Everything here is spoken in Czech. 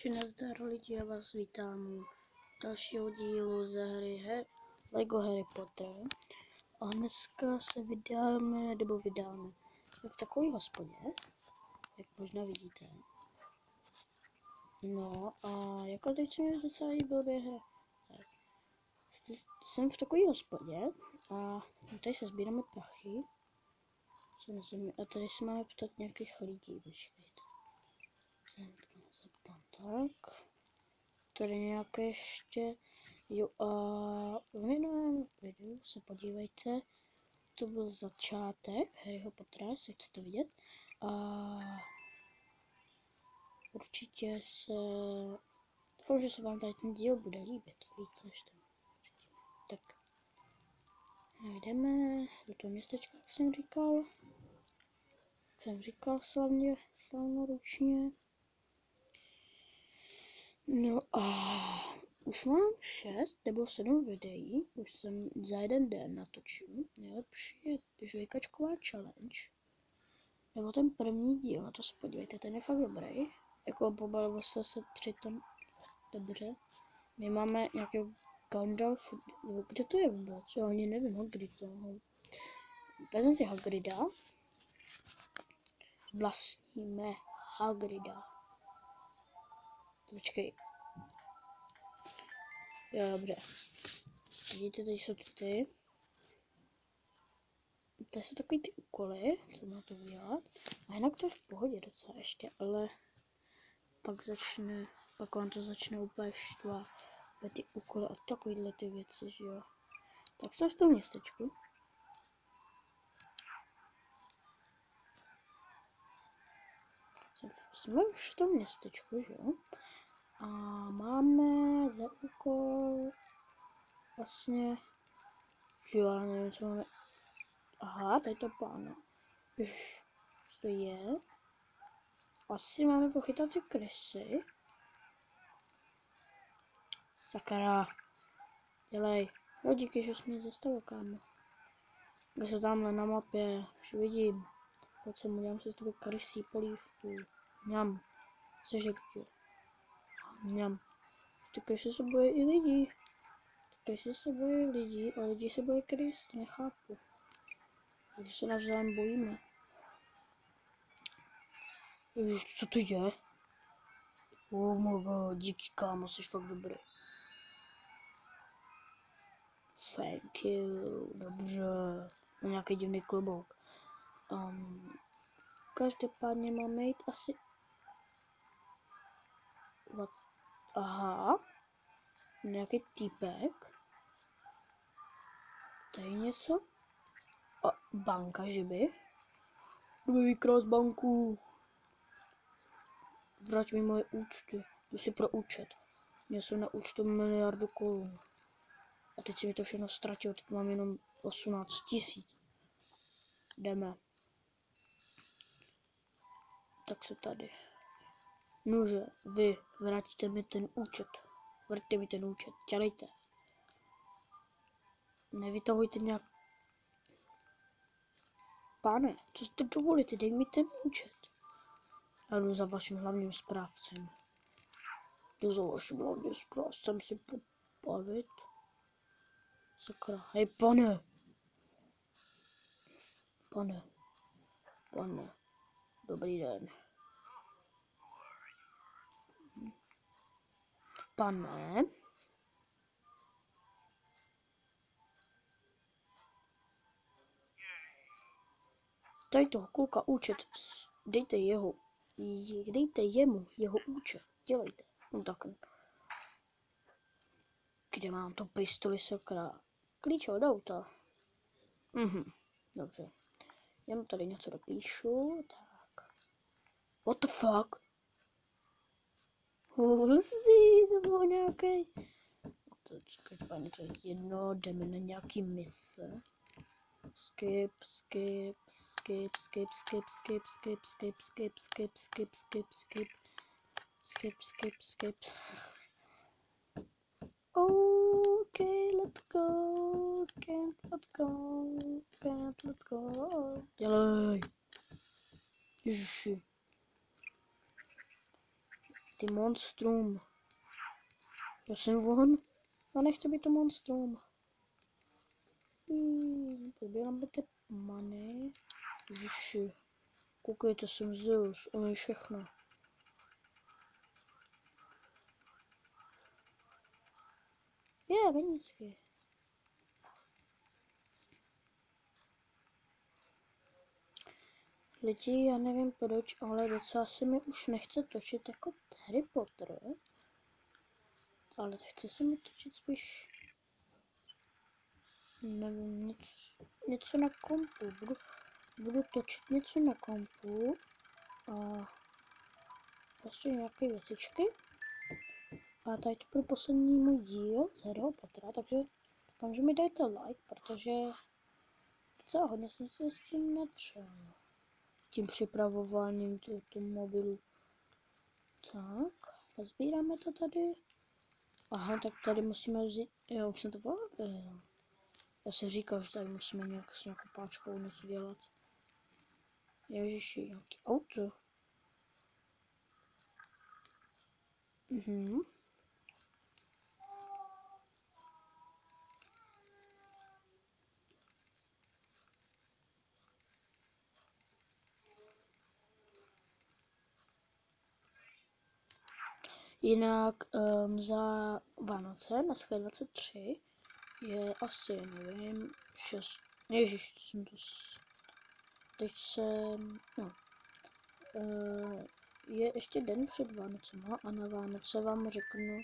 Takže nazdar lidi, já vás vítám u dalšího dílu ze hry Lego Harry Potter. A dneska se vydáme v takové hospodě, jak možná vidíte. No a jako teď se mi docela blbě hra. Jsem v takové hospodě a tady se sbíráme prachy. A tady se máme ptat nějakých lidí, počkejte. Zeptám tak. Tady nějaké ještě, jo, a v minulém videu se podívejte, to byl začátek Harryho Pottera, jestli chcete vidět, a určitě doufám, že se vám tady ten díl bude líbit víc než ten. Tak, jdeme do toho městečka, jak jsem říkal, slavnoručně. No a už mám 6 nebo 7 videí, už jsem za jeden den natočil. Nejlepší je žvejkačková challenge. Nebo ten první díl, na to se podívejte, ten je fakt dobrý. Jako pobavil se přitom dobře. My máme nějaký Gandalf, kde to je vůbec? Já ani nevím, Hagrid toho. Vezmeme si Hagrida. Vlastníme Hagrida. Počkej. Jo, dobře. Vidíte, tady jsou ty. Tady jsou takový ty úkoly, co má to udělat. A jinak to je v pohodě docela ještě, ale pak vám to začne úplně štvát. Ty úkoly a takovýhle ty věci, že jo. Tak jsem v tom městečku. Jsme už v tom městečku, že jo. A máme za úkol vlastně, že jo, nevím, co máme. Aha, tady to páno. Už to je. Asi máme pochytat ty krysy. Sakra. Dělej. No díky, že jsi mě zastavil, kámo. Kde se tamhle na mapě, už vidím. Pojď sem, udělám si z toho krysí polívku. Mňam. Cože kdo? Mňam. Ty krysy se bojí i lidí. A lidi se bojí krys, to nechápu. Když se navzájem bojíme. Ježiš, co to je? Oh my god, díky kámo, jsi fakt dobrý. Thank you, dobře. Mám nějaký divný klobouk. Každopádně máme jít asi... What? Aha. Nějaký týpek. Tady něco. A banka, že by? Jdu vykrást banku. Vrať mi moje účty. Jdu si pro účet. Měl jsem na účtu 1 miliardu korun. A teď si mi to všechno ztratil, teď mám jenom 18 000. Jdeme. Tak se tady. Nože, vy, vrátíte mi ten účet. Vraťte mi ten účet, dělejte. Nevytahujte nějak... Pane, co jste dovolíte, dej mi ten účet. Já jdu za vaším hlavním správcem. Si pobavit. Sakra, hej pane. Pane, dobrý den. Pane. Tady toho kluka účet, dejte jemu jeho účet, dělejte. No tak. Kde mám tu pistoli, sakra? Klíč od auta. Dobře. Já mu tady něco dopíšu, tak. What the fuck? To bylo nějaký. Každopádně to je jedno, jdeme na nějaký mise. Skip. Okay, let's go. Let's go. Dělej. Ježiši. Ty monstrum. Já jsem on. Já nechci být to monstrum. Pobírám ty many. Ježiši. Koukejte, jsem Zeus. Umím všechno. Penízky. Lidi, já nevím proč, ale docela se mi už nechce točit jako Harry Potter. Ale chce se mi točit spíš, nevím, něco na kompu. Budu točit něco na kompu a prostě nějaké věcičky. A tady to bude poslední můj díl z Harryho Pottera, takže doufám, že mi dejte like, protože docela hodně jsem se s tím natřel. Tím připravováním toho mobilu. Tak, sbíráme to tady. Aha, tak tady musíme vzít, jo, už jsem to vyráběl. Já si říkal, že tady musíme nějak s nějakou páčkou něco dělat. Ježiši, nějaký auto. Jinak za Vánoce, na 23, je asi, nevím, 6, ježiš, jsem to, teď jsem, no, je ještě den před Vánocema a na Vánoce vám řeknu,